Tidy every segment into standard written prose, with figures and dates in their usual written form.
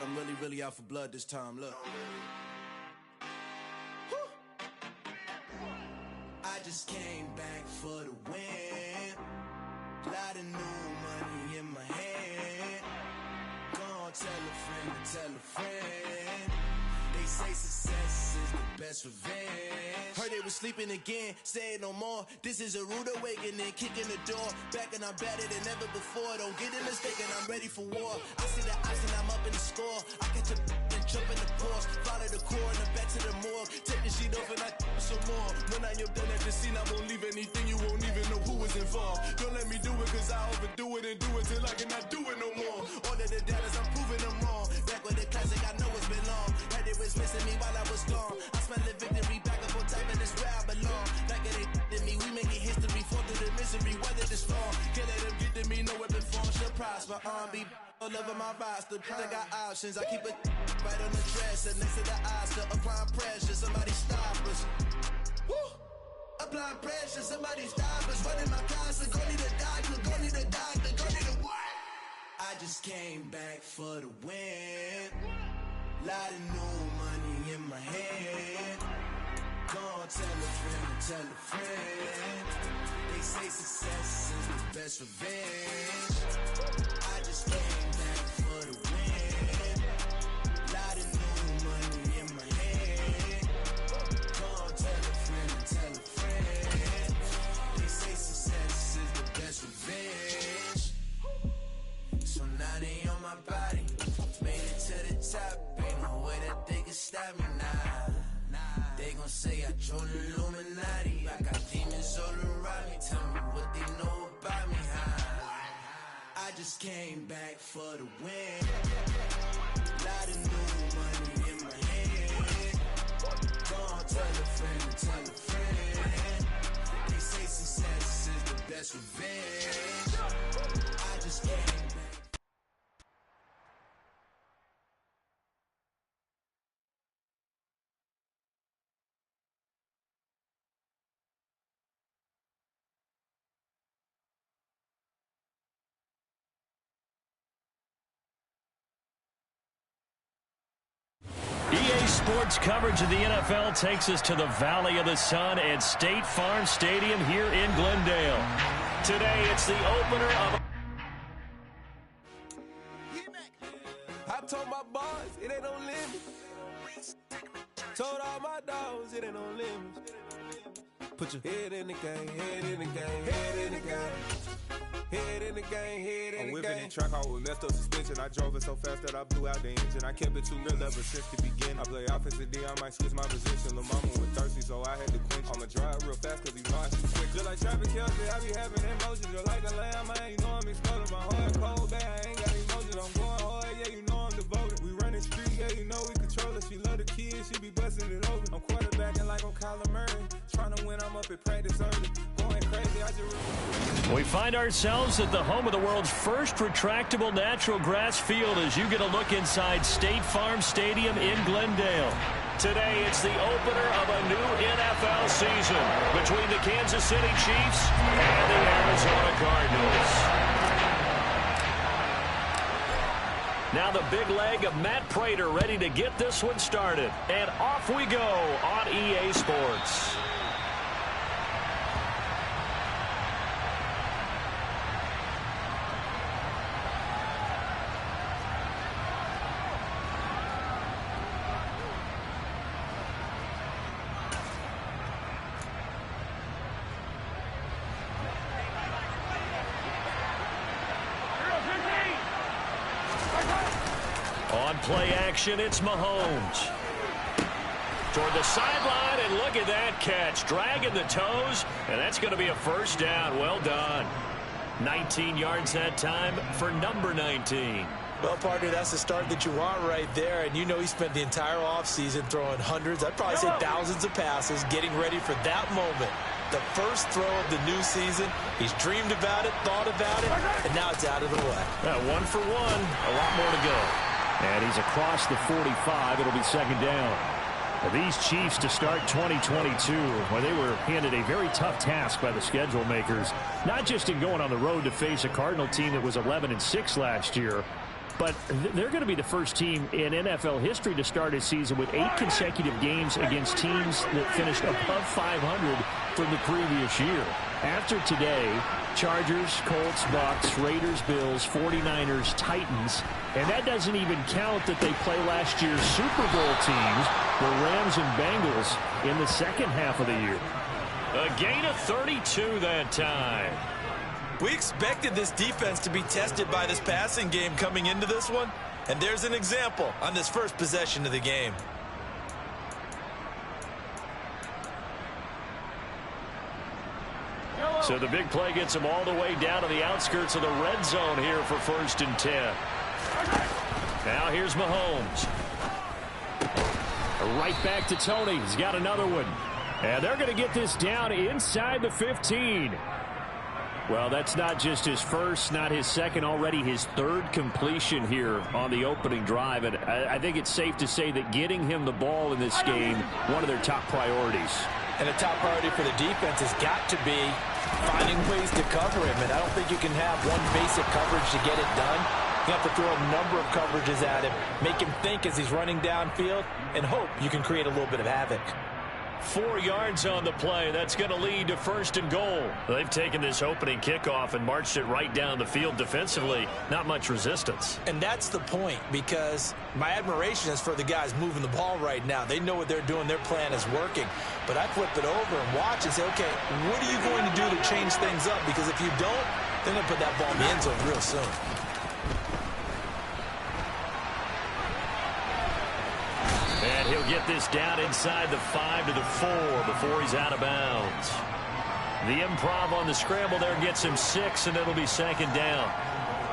I'm really out for blood this time, look. I just came back for the win. Lot of new money in my hand. Gonna tell a friend to tell a friend. They say success is the best revenge. Heard they was sleeping again, saying no more. This is a rude awakening, kicking the door. Back and I'm better than ever before. Don't get it mistaken, I'm ready for war. I see the ice and I'm up in the score. I catch a and jump in the Porsche. Follow the core and the back to the morgue. Take the sheet off and I some more. When I am done at the scene, I won't leave anything. You won't even know who was involved. Don't let me do it cause I overdo it and do it till I cannot do it no more. All of the doubters, I'm proving them wrong. Back with the classic, I know it's been long. Had it was missing me while I was gone. I smell the victory back up on top and it's where I belong. Like it ain't to me, we making history. Fall through the misery, weather the storm. Can't let them get to me, no weapon form should prosper. Be all over my roster. I got options, I keep it right on the dresser. Next to the Oscar, applying pressure. Somebody stop us. Woo! Applying pressure, somebody stop us. Running my closet, go need a doctor, go need a doctor, go need a what? I just came back for the win. Lot of new money in my hand. Gonna tell a friend, tell a friend. They say success is the best revenge. I just came back for the win. Lot of new money in my hand. Gonna tell a friend, tell a friend. They say success is the best revenge. So now they on my body. Made it to the top. Ain't no way that they can stop me now. They gon' say I joined the Illuminati. I got demons all around me. Tell me what they know about me, huh? I just came back for the win. Lot of new money in my hand. Gonna tell a friend, tell a friend. They say success is the best revenge. I just came back. EA Sports coverage of the NFL takes us to the Valley of the Sun at State Farm Stadium here in Glendale. Today, it's the opener of... I told my boys, it ain't no limit. Told all my dogs, it ain't no limit. Put your head in the game, head in the game, head in the game. Head in the game, head in the game. I'm whipping in track, I was messed up suspension. I drove it so fast that I blew out the engine. I kept it too real ever since the beginning. I play offensive D, I might switch my position. Lil' mama was thirsty, so I had to quench. I'ma drive real fast, cause he know I shoot quick. Just like traffic Kelsey, I be having emotions. Just like a lamb, man, you know I'm exploding. My heart cold, bad, I ain't got emotions. I'm going hard, yeah, you know I'm devoted. We running street, yeah, you know we control it. She love the kids, she be busting it open. I'm quarterbacking like I'm Kyler Murray. Trying to win, I'm up at practice early. Going crazy, I just... We find ourselves at the home of the world's first retractable natural grass field as you get a look inside State Farm Stadium in Glendale. Today, it's the opener of a new NFL season between the Kansas City Chiefs and the Arizona Cardinals. Now the big leg of Matt Prater ready to get this one started. And off we go on EA Sports. On play action, it's Mahomes. Toward the sideline, and look at that catch. Dragging the toes, and that's going to be a first down. Well done. 19 yards that time for number 19. Well, partner, that's the start that you want right there. And you know he spent the entire offseason throwing hundreds, I'd probably say thousands of passes, getting ready for that moment. The first throw of the new season. He's dreamed about it, thought about it, and now it's out of the way. 1 for 1, a lot more to go. And he's across the 45. It'll be second down. These Chiefs to start 2022, where they were handed a very tough task by the schedule makers, not just in going on the road to face a Cardinal team that was 11-6 last year, But they're going to be the first team in NFL history to start a season with 8 consecutive games against teams that finished above 500 from the previous year. After today, Chargers, Colts, Bucks, Raiders, Bills, 49ers, Titans. And that doesn't even count that they play last year's Super Bowl teams, the Rams and Bengals, in the second half of the year. A gain of 32 that time. We expected this defense to be tested by this passing game coming into this one. And there's an example on this first possession of the game. So the big play gets him all the way down to the outskirts of the red zone here for 1st and 10. Now here's Mahomes. Right back to Tony. He's got another one. And they're going to get this down inside the 15. Well, that's not just his first, not his second, already his 3rd completion here on the opening drive. And I think it's safe to say that getting him the ball in this game, one of their top priorities. And a top priority for the defense has got to be finding ways to cover him. And I don't think you can have one basic coverage to get it done. You have to throw a number of coverages at him, make him think as he's running downfield, and hope you can create a little bit of havoc. 4 yards on the play. That's going to lead to 1st and goal. They've taken this opening kickoff and marched it right down the field defensively. Not much resistance. And that's the point, because my admiration is for the guys moving the ball right now. They know what they're doing. Their plan is working. But I flip it over and watch and say, okay, what are you going to do to change things up? Because if you don't, they're going to put that ball in the end zone real soon. And he'll get this down inside the 5 to the 4 before he's out of bounds. The improv on the scramble there gets him 6, and it'll be 2nd down.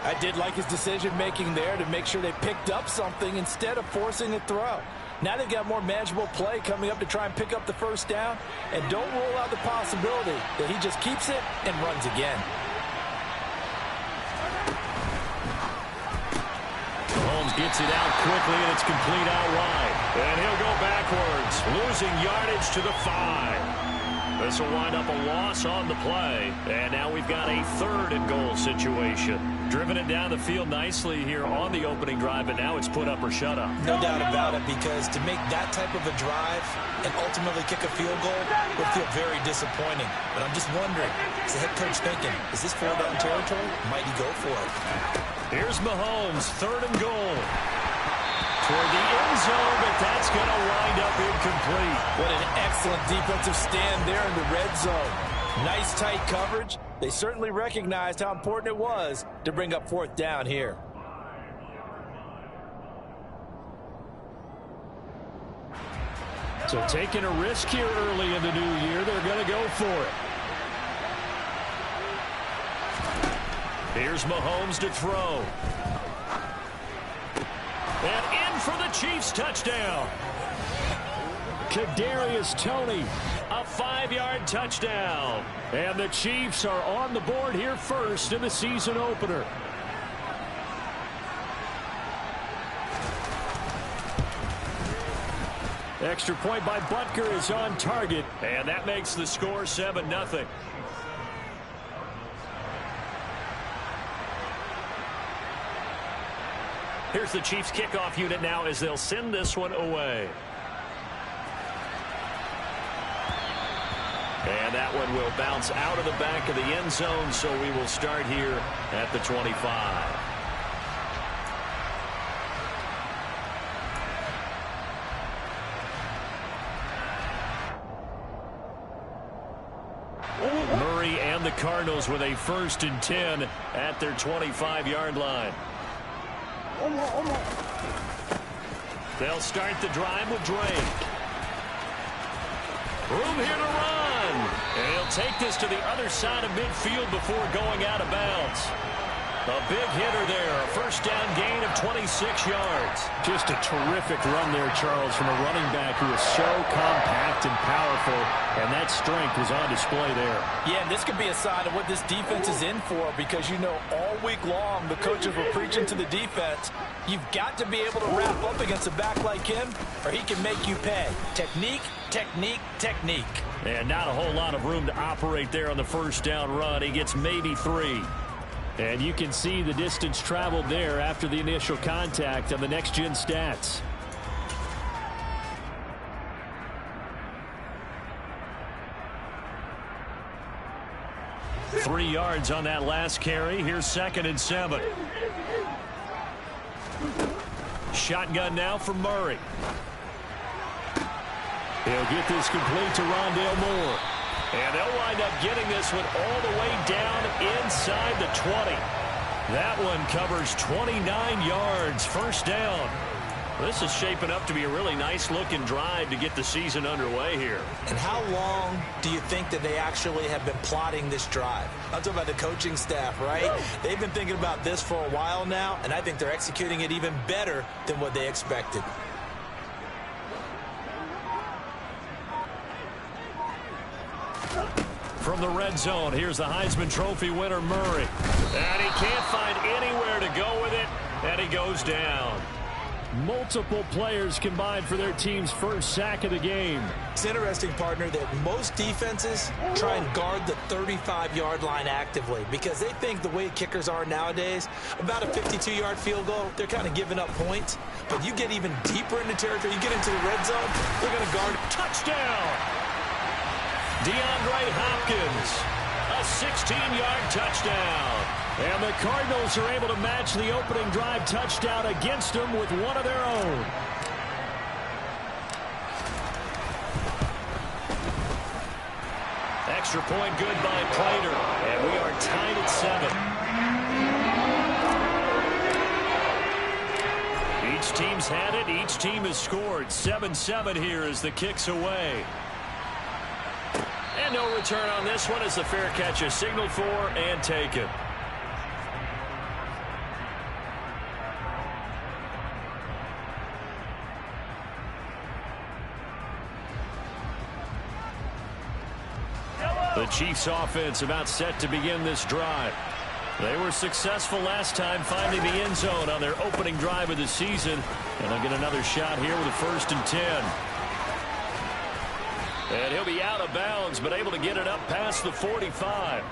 I did like his decision-making there to make sure they picked up something instead of forcing a throw. Now they've got more manageable play coming up to try and pick up the 1st down. And don't rule out the possibility that he just keeps it and runs again. Mahomes gets it out quickly, and it's complete out wide. And he'll go backwards, losing yardage to the 5. This will wind up a loss on the play. And now we've got a 3rd and goal situation. Driven it down the field nicely here on the opening drive, and now it's put up or shut up. No doubt about it, because to make that type of a drive and ultimately kick a field goal would feel very disappointing. But I'm just wondering, is the head coach thinking, is this 4-down territory? Might he go for it? Here's Mahomes, 3rd and goal. Toward the end zone, but that's going to wind up incomplete. What an excellent defensive stand there in the red zone. Nice tight coverage. They certainly recognized how important it was to bring up 4th down here. So taking a risk here early in the new year, they're going to go for it. Here's Mahomes to throw. And in for the Chiefs touchdown. Kadarius Toney, a 5-yard touchdown. And the Chiefs are on the board here first in the season opener. Extra point by Butker is on target, and that makes the score 7-0. Here's the Chiefs kickoff unit now as they'll send this one away. And that one will bounce out of the back of the end zone, so we will start here at the 25. Murray and the Cardinals with a 1st and 10 at their 25-yard line. They'll start the drive with Drake. Room here to run. And he'll take this to the other side of midfield before going out of bounds. A big hitter there. A 1st down gain of 26 yards. Just a terrific run there, Charles, from a running back who is so compact and powerful. And that strength was on display there. Yeah, and this could be a sign of what this defense is in for, because, you know, all week long the coaches were preaching to the defense, you've got to be able to wrap up against a back like him or he can make you pay. Technique, technique, technique. And not a whole lot of room to operate there on the 1st down run. He gets maybe 3. And you can see the distance traveled there after the initial contact on the next-gen stats. Three yards on that last carry. Here's 2nd and 7. Shotgun now for Murray. He'll get this complete to Rondale Moore. And they'll wind up getting this one all the way down inside the 20. That one covers 29 yards. First down. This is shaping up to be a really nice-looking drive to get the season underway here. And how long do you think that they actually have been plotting this drive? I'm talking about the coaching staff, right? They've been thinking about this for a while now, and I think they're executing it even better than what they expected. From the red zone, here's the Heisman Trophy winner, Murray. And he can't find anywhere to go with it, and he goes down. Multiple players combined for their team's first sack of the game. It's interesting, partner, that most defenses try and guard the 35-yard line actively because they think the way kickers are nowadays, about a 52-yard field goal, they're kind of giving up points. But you get even deeper into territory, you get into the red zone, they're going to guard. Touchdown! DeAndre Hopkins, a 16-yard touchdown. And the Cardinals are able to match the opening drive touchdown against them with one of their own. Extra point good by Prater. And we are tied at 7. Each team's had it. Each team has scored. 7-7 here as the kick's away. And no return on this one as the fair catch is signaled for and taken. The Chiefs offense about set to begin this drive. They were successful last time finding the end zone on their opening drive of the season. And they'll get another shot here with a 1st and 10. And he'll be out of bounds, but able to get it up past the 45.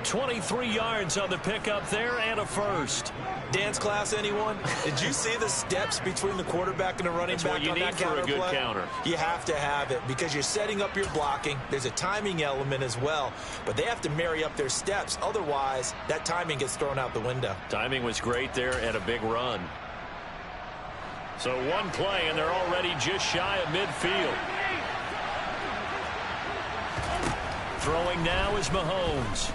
23 yards on the pickup there and a first. Dance class, anyone? Did you see the steps between the quarterback and the running back on that counter play? That's what you need for a good counter. You have to have it because you're setting up your blocking. There's a timing element as well, but they have to marry up their steps. Otherwise, that timing gets thrown out the window. Timing was great there and a big run. So one play, and they're already just shy of midfield. Throwing now is Mahomes.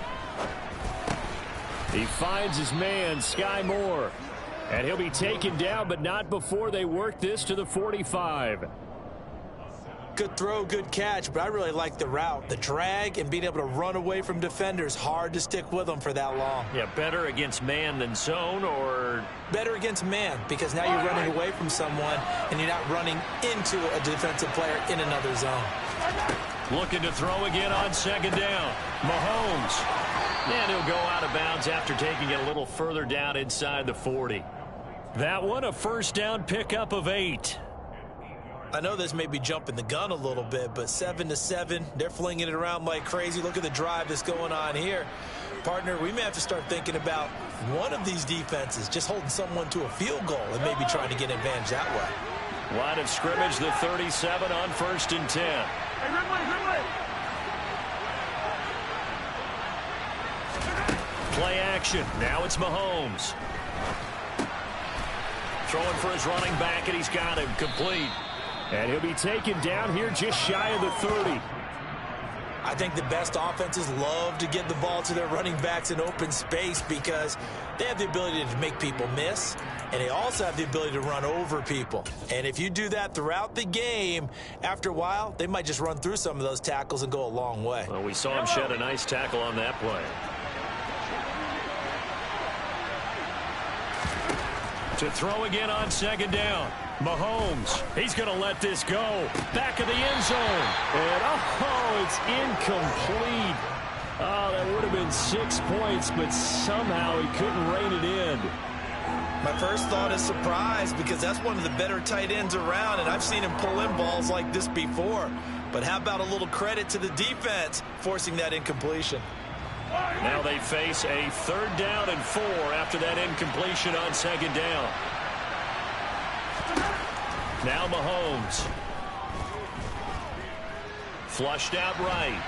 He finds his man, Sky Moore. And he'll be taken down, but not before they work this to the 45. Good throw, good catch, but I really like the route. The drag and being able to run away from defenders, hard to stick with them for that long. Yeah, better against man than zone, or? Better against man, because now you're running away from someone and you're not running into a defensive player in another zone. Looking to throw again on 2nd down. Mahomes. And he'll go out of bounds after taking it a little further down inside the 40. That one, a 1st down pickup of 8. I know this may be jumping the gun a little bit, but 7-7, they're flinging it around like crazy. Look at the drive that's going on here. Partner, we may have to start thinking about one of these defenses just holding someone to a field goal and maybe trying to get an advantage that way. Line of scrimmage, the 37 on 1st and 10. Play action. Now it's Mahomes. Throwing for his running back, and he's got him complete. And he'll be taken down here just shy of the 30. I think the best offenses love to get the ball to their running backs in open space because they have the ability to make people miss, and they also have the ability to run over people. And if you do that throughout the game, after a while, they might just run through some of those tackles and go a long way. Well, we saw him shed a nice tackle on that play. To throw again on 2nd down. Mahomes, he's going to let this go. Back of the end zone. And, oh, it's incomplete. Oh, that would have been 6 points, but somehow he couldn't rein it in. My first thought is surprise because that's one of the better tight ends around, and I've seen him pull in balls like this before. But how about a little credit to the defense forcing that incompletion? Now they face a 3rd down and 4 after that incompletion on 2nd down. Now Mahomes. Flushed out right.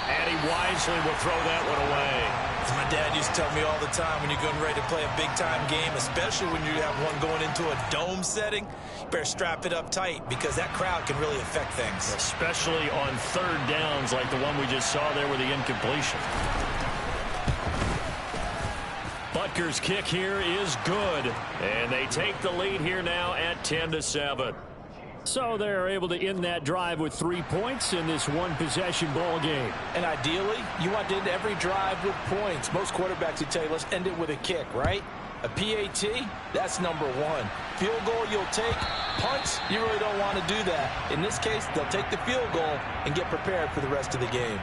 And he wisely will throw that one away. As my dad used to tell me all the time, when you're getting ready to play a big-time game, especially when you have one going into a dome setting, you better strap it up tight because that crowd can really affect things. Especially on 3rd downs like the one we just saw there with the incompletion. Butker's kick here is good. And they take the lead here now at 10-7. So they're able to end that drive with 3 points in this one-possession ball game. And ideally, you want to end every drive with points. Most quarterbacks would tell you, let's end it with a kick, right? A PAT, that's number 1. Field goal you'll take. Punts, you really don't want to do that. In this case, they'll take the field goal and get prepared for the rest of the game.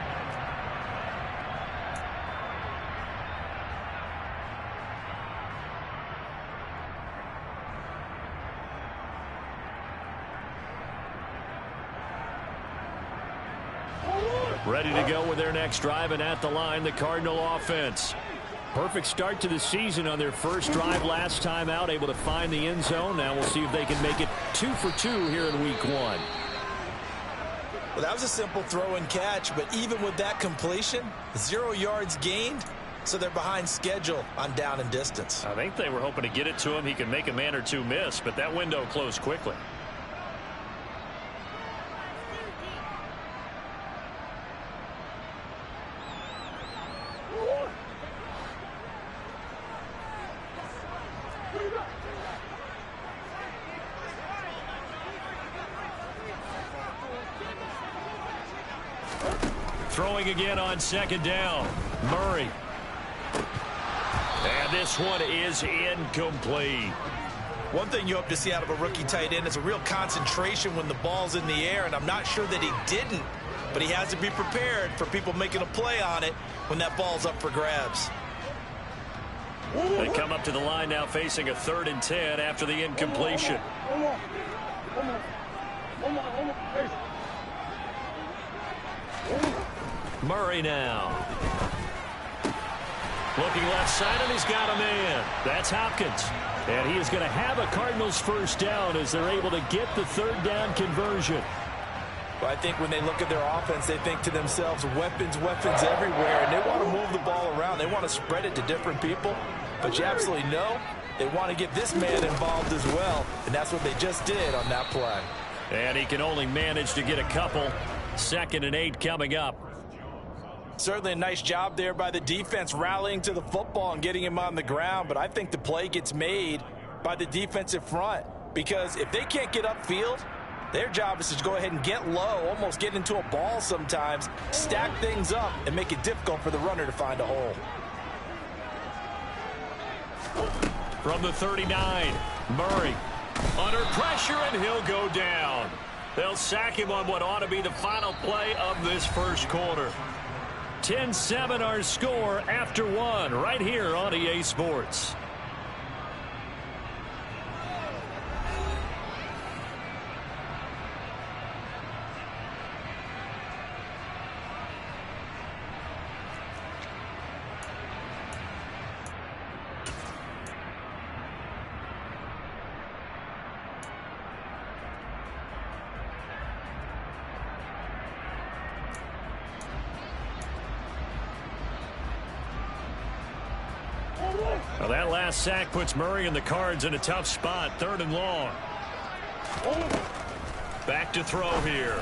Ready to go with their next drive, and at the line, the Cardinal offense. Perfect start to the season on their first drive last time out, able to find the end zone. Now we'll see if they can make it 2 for 2 here in week 1. Well, that was a simple throw and catch, but even with that completion, 0 yards gained, so they're behind schedule on down and distance. I think they were hoping to get it to him. He could make a man or two miss, but that window closed quickly. Throwing again on 2nd down. Murray. And this one is incomplete. One thing you hope to see out of a rookie tight end is a real concentration when the ball's in the air, and I'm not sure that he didn't, but he has to be prepared for people making a play on it when that ball's up for grabs. They come up to the line now facing a 3rd and 10 after the incompletion. Murray now. Looking left side, and he's got a man. That's Hopkins. And he is going to have a Cardinals first down as they're able to get the 3rd down conversion. Well, I think when they look at their offense, they think to themselves, weapons, weapons everywhere, and they want to move the ball around. They want to spread it to different people. But you absolutely know they want to get this man involved as well, and that's what they just did on that play. And he can only manage to get a couple. 2nd and 8 coming up. Certainly a nice job there by the defense rallying to the football and getting him on the ground, but I think the play gets made by the defensive front because if they can't get upfield, their job is to go ahead and get low, almost get into a ball sometimes, stack things up, and make it difficult for the runner to find a hole. From the 39, Murray under pressure, and he'll go down. They'll sack him on what ought to be the final play of this first quarter. 10-7 our score after 1 right here on EA Sports. Well, that last sack puts Murray and the Cards in a tough spot. 3rd and long. Back to throw here.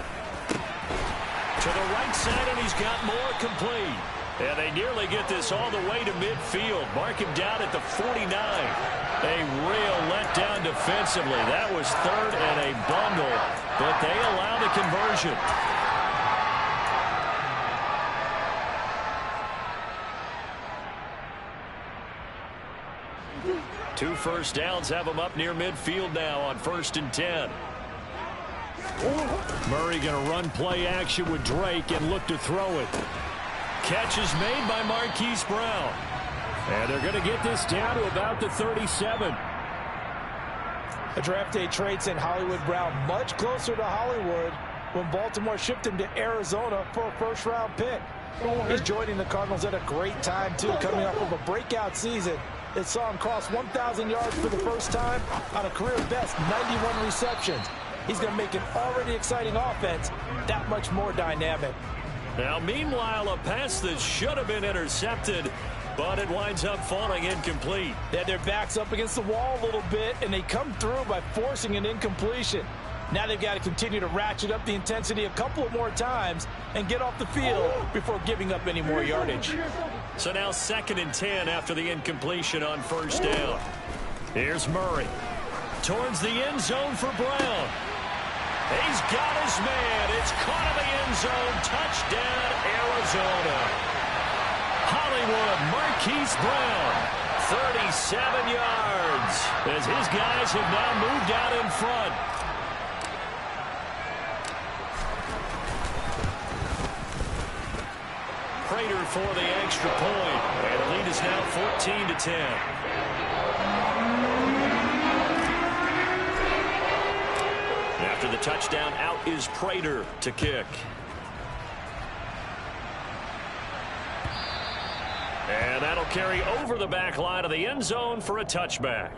To the right side, and he's got more complete. And they nearly get this all the way to midfield. Mark him down at the 49. A real letdown defensively. That was 3rd and a bundle, but they allow the conversion. Two first downs have them up near midfield now on 1st and 10. Murray going to run play action with Drake and look to throw it. Catch is made by Marquise Brown. And they're going to get this down to about the 37. A draft day trade sent Hollywood Brown much closer to Hollywood when Baltimore shipped him to Arizona for a 1st-round pick. He's joining the Cardinals at a great time, too, coming off of a breakout season. It saw him cross 1,000 yards for the first time on a career best 91 receptions. He's going to make an already exciting offense that much more dynamic. Now, meanwhile, a pass that should have been intercepted, but it winds up falling incomplete. They had their backs up against the wall a little bit, and they come through by forcing an incompletion. Now they've got to continue to ratchet up the intensity a couple of more times and get off the field before giving up any more yardage. So now 2nd and 10 after the incompletion on first down. Here's Murray. Towards the end zone for Brown. He's got his man. It's caught in the end zone. Touchdown, Arizona. Hollywood, Marquise Brown, 37 yards, as his guys have now moved out in front. Prater for the extra point, and the lead is now 14-10. After the touchdown, out is Prater to kick. And that'll carry over the back line of the end zone for a touchback.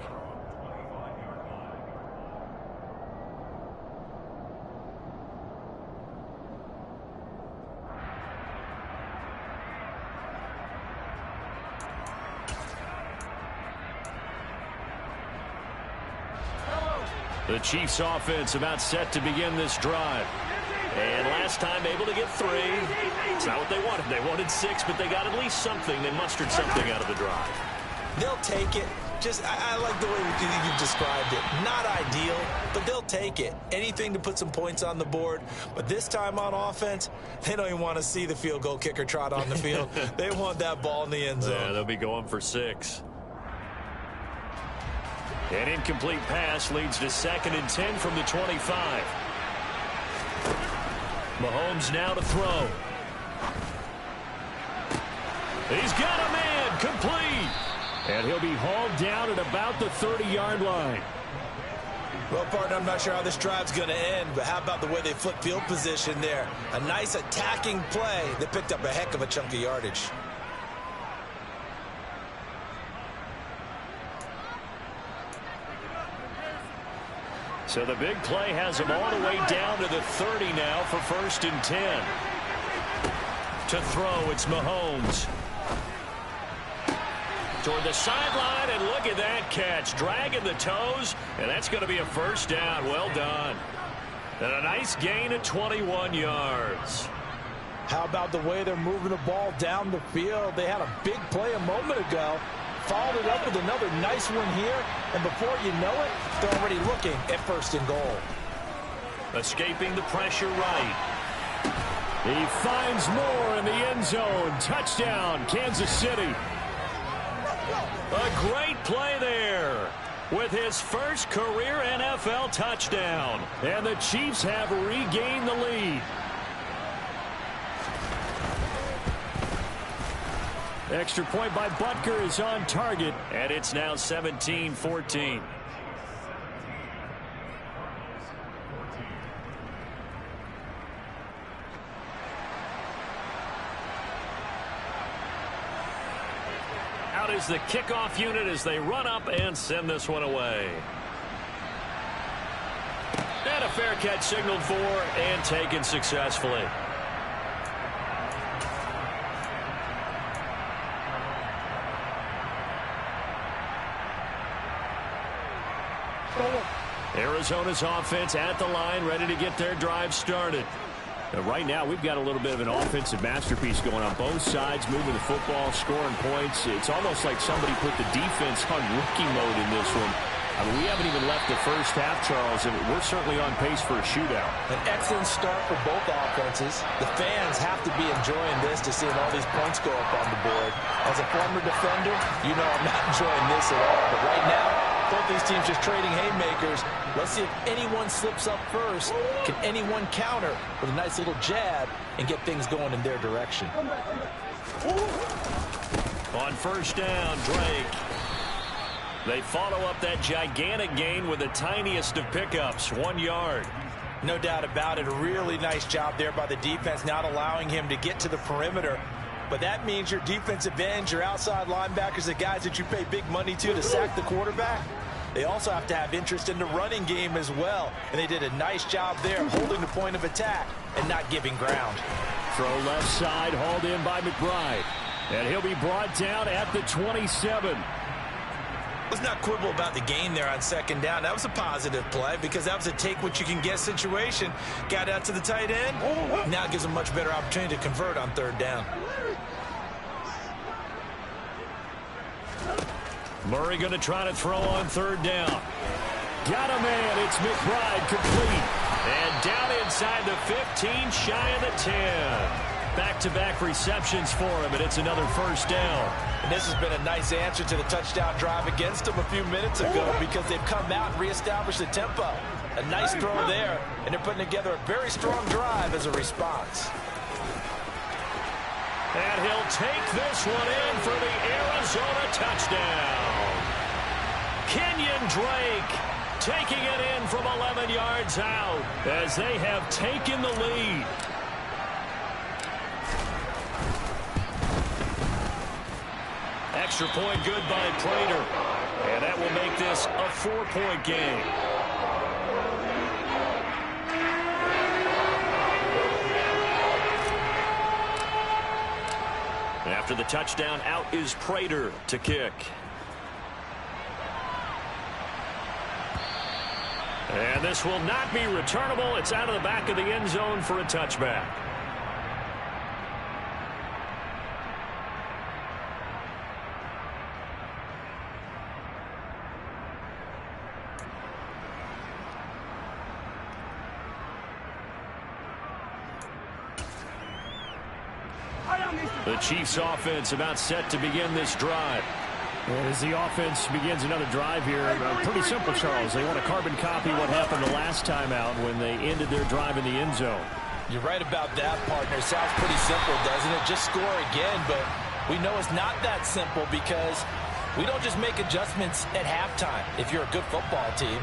The Chiefs offense about set to begin this drive. And last time able to get 3. It's not what they wanted. They wanted 6, but they got at least something. They mustered something out of the drive. They'll take it. I like the way you've described it. Not ideal, but they'll take it. Anything to put some points on the board. But this time on offense, they don't even want to see the field goal kicker trot on the field. They want that ball in the end zone. Yeah, they'll be going for 6. An incomplete pass leads to 2nd and 10 from the 25. Mahomes now to throw. He's got a man, complete. And he'll be hauled down at about the 30-yard line. Well, partner, I'm not sure how this drive's going to end, but how about the way they flip field position there? A nice attacking play that picked up a heck of a chunk of yardage. So the big play has him all the way down to the 30 now for 1st and 10. To throw, it's Mahomes. Toward the sideline, and look at that catch. Dragging the toes, and that's going to be a 1st down. Well done. And a nice gain of 21 yards. How about the way they're moving the ball down the field? They had a big play a moment ago. Followed it up with another nice one here, and before you know it, they're already looking at 1st and goal. Escaping the pressure right. He finds Moore in the end zone. Touchdown, Kansas City. A great play there with his first career NFL touchdown. And the Chiefs have regained the lead. Extra point by Butker is on target, and it's now 17-14. Out is the kickoff unit as they run up and send this one away. And a fair catch signaled for and taken successfully. Arizona's offense at the line, ready to get their drive started. Right now, we've got a little bit of an offensive masterpiece going on both sides, moving the football, scoring points. It's almost like somebody put the defense on rookie mode in this one. I mean, we haven't even left the first half, Charles, and we're certainly on pace for a shootout. An excellent start for both offenses. The fans have to be enjoying this to see all these points go up on the board. As a former defender, you know I'm not enjoying this at all. But right now, both these teams just trading haymakers. Let's see if anyone slips up first. Can anyone counter with a nice little jab and get things going in their direction? On first down, Drake. They follow up that gigantic gain with the tiniest of pickups, 1 yard. No doubt about it. A really nice job there by the defense, not allowing him to get to the perimeter. But that means your defensive ends, your outside linebackers, the guys that you pay big money to sack the quarterback, they also have to have interest in the running game as well. And they did a nice job there holding the point of attack and not giving ground. Throw left side, hauled in by McBride. And he'll be brought down at the 27. Let's not quibble about the gain there on second down. That was a positive play because that was a take-what-you-can-get situation. Got out to the tight end. Now gives a much better opportunity to convert on third down. Murray going to try to throw on third down. Got a man. It's McBride complete. And down inside the 15, shy of the 10. Back-to-back receptions for him, and it's another first down. And this has been a nice answer to the touchdown drive against them a few minutes ago because they've come out and reestablished the tempo. A nice throw there, and they're putting together a very strong drive as a response. And he'll take this one in for the Arizona touchdown. Kenyon Drake taking it in from 11 yards out as they have taken the lead. Extra point good by Prater. And that will make this a 4-point game. After the touchdown, out is Prater to kick. And this will not be returnable. It's out of the back of the end zone for a touchback. The Chiefs offense about set to begin this drive. And as the offense begins another drive here, pretty simple, Charles. They want to carbon copy what happened the last time out when they ended their drive in the end zone. You're right about that, partner. Sounds pretty simple, doesn't it? Just score again, but we know it's not that simple because we don't just make adjustments at halftime. If you're a good football team,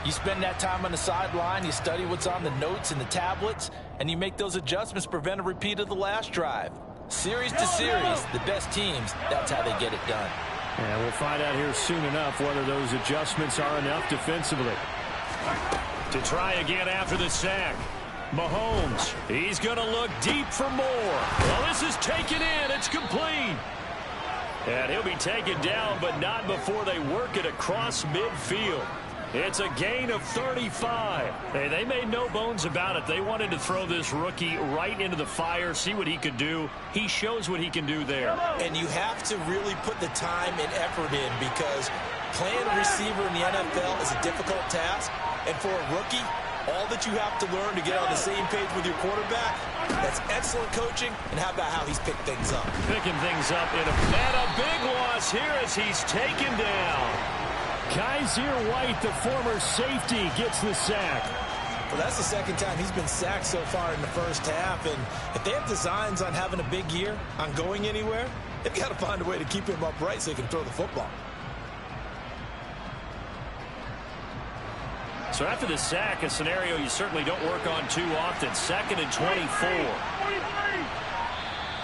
you spend that time on the sideline, you study what's on the notes and the tablets, and you make those adjustments to prevent a repeat of the last drive. Series to series, the best teams, that's how they get it done. And we'll find out here soon enough whether those adjustments are enough defensively. To try again after the sack. Mahomes, he's going to look deep for more. Well, this is taken in. It's complete. And he'll be taken down, but not before they work it across midfield. It's a gain of 35. Hey, they made no bones about it. They wanted to throw this rookie right into the fire, see what he could do. He shows what he can do there. And you have to really put the time and effort in because playing a receiver in the NFL is a difficult task. And for a rookie, all that you have to learn to get on the same page with your quarterback, that's excellent coaching. And how about how he's picked things up? Picking things up and a big loss here as he's taken down. Kaiser White, the former safety, gets the sack. Well, that's the second time he's been sacked so far in the first half. And if they have designs on having a big year, on going anywhere, they've got to find a way to keep him upright so he can throw the football. So after the sack, a scenario you certainly don't work on too often. 2nd and 24.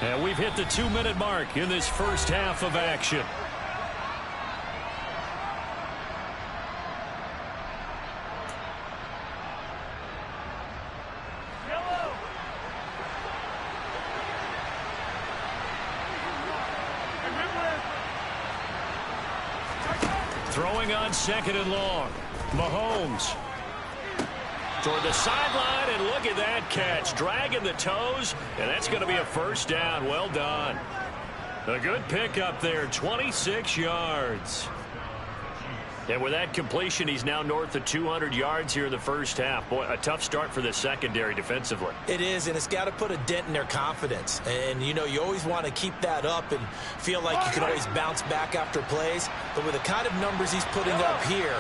And we've hit the 2-minute mark in this first half of action. Throwing on 2nd and long. Mahomes toward the sideline, and look at that catch. Dragging the toes, and that's going to be a first down. Well done. A good pickup there, 26 yards. And with that completion, he's now north of 200 yards here in the first half. Boy, a tough start for the secondary defensively. It is, and it's got to put a dent in their confidence. And, you know, you always want to keep that up and feel like you can always bounce back after plays. But with the kind of numbers he's putting up here,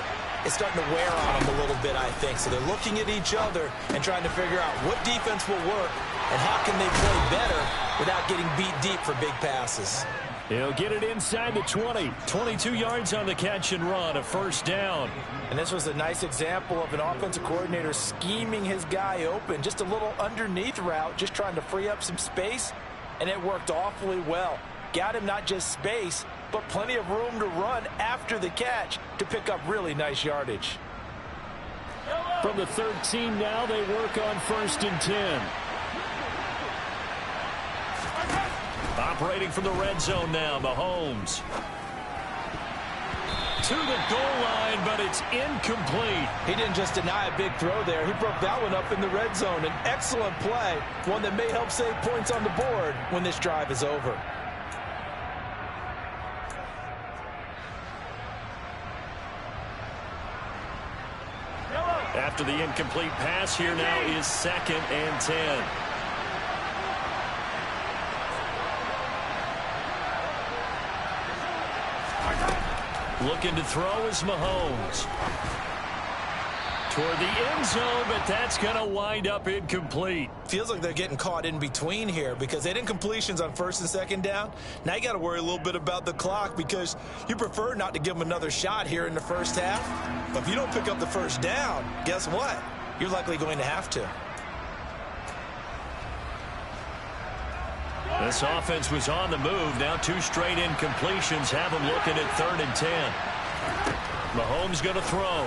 it's starting to wear on them a little bit, I think. So they're looking at each other and trying to figure out what defense will work and how can they play better without getting beat deep for big passes. He'll get it inside the 20. 22 yards on the catch and run, a first down. And this was a nice example of an offensive coordinator scheming his guy open. Just a little underneath route, just trying to free up some space, and it worked awfully well. Got him not just space, but plenty of room to run after the catch to pick up really nice yardage. From the 13 now, they work on 1st and 10. Operating from the red zone now, Mahomes. To the goal line, but it's incomplete. He didn't just deny a big throw there. He broke that one up in the red zone. An excellent play, one that may help save points on the board when this drive is over. After the incomplete pass, here now is 2nd and 10. Looking to throw is Mahomes. Toward the end zone, but that's going to wind up incomplete. Feels like they're getting caught in between here because they didn't incompletions on 1st and 2nd down. Now you got to worry a little bit about the clock because you prefer not to give them another shot here in the first half. But if you don't pick up the first down, guess what? You're likely going to have to. This offense was on the move. Now 2 straight incompletions have them looking at 3rd and 10. Mahomes going to throw.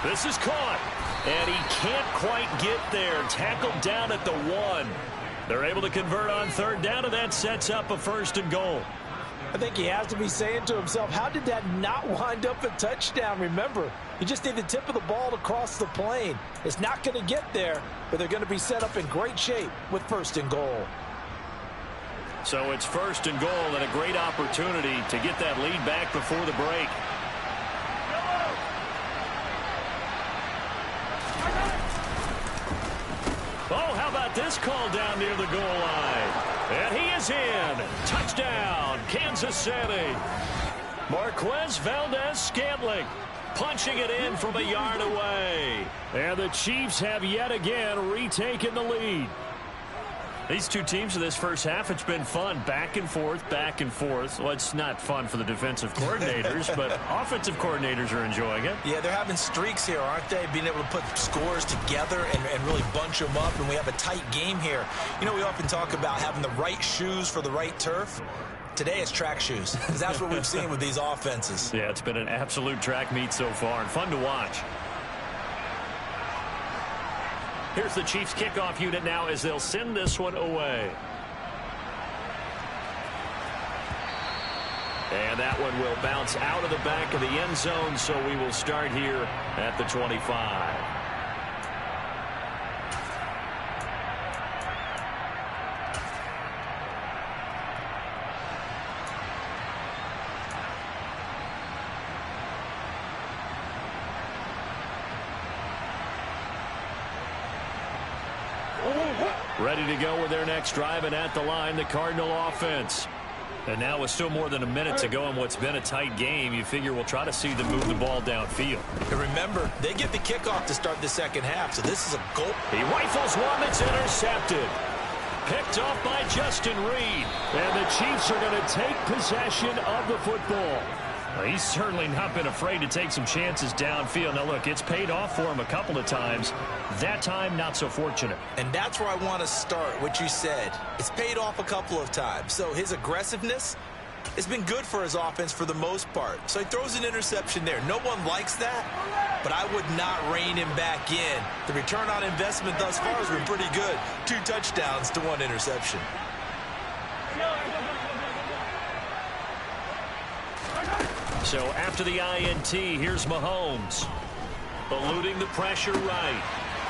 This is caught. And he can't quite get there. Tackled down at the 1. They're able to convert on 3rd down, and that sets up a 1st and goal. I think he has to be saying to himself, how did that not wind up a touchdown? Remember, you just need the tip of the ball to cross the plane. It's not going to get there, but they're going to be set up in great shape with 1st and goal. So it's 1st and goal and a great opportunity to get that lead back before the break. Oh, how about this call down near the goal line? And he is in. Touchdown, Kansas City. Marquez Valdez-Scantling punching it in from a yard away. And the Chiefs have yet again retaken the lead. These two teams in this first half, it's been fun. Back and forth, back and forth. Well, it's not fun for the defensive coordinators, but offensive coordinators are enjoying it. Yeah, they're having streaks here, aren't they? Being able to put scores together and really bunch them up, and we have a tight game here. You know, we often talk about having the right shoes for the right turf. Today it's track shoes, because that's what we've seen with these offenses. Yeah, it's been an absolute track meet so far, and fun to watch. Here's the Chiefs kickoff unit now as they'll send this one away. And that one will bounce out of the back of the end zone, so we will start here at the 25. Ready to go with their next drive, and at the line, the Cardinal offense. And now with still more than a minute to go in what's been a tight game, you figure we'll try to see them move the ball downfield. And remember, they get the kickoff to start the second half, so this is a goal. He rifles one that's intercepted. Picked off by Justin Reed. And the Chiefs are going to take possession of the football. Well, he's certainly not been afraid to take some chances downfield. Now, look, it's paid off for him a couple of times. That time, not so fortunate. And that's where I want to start, what you said. It's paid off a couple of times. So his aggressiveness has been good for his offense for the most part. So he throws an interception there. No one likes that, but I would not rein him back in. The return on investment thus far has been pretty good. 2 touchdowns to 1 interception. So after the INT, here's Mahomes. Eluding the pressure right.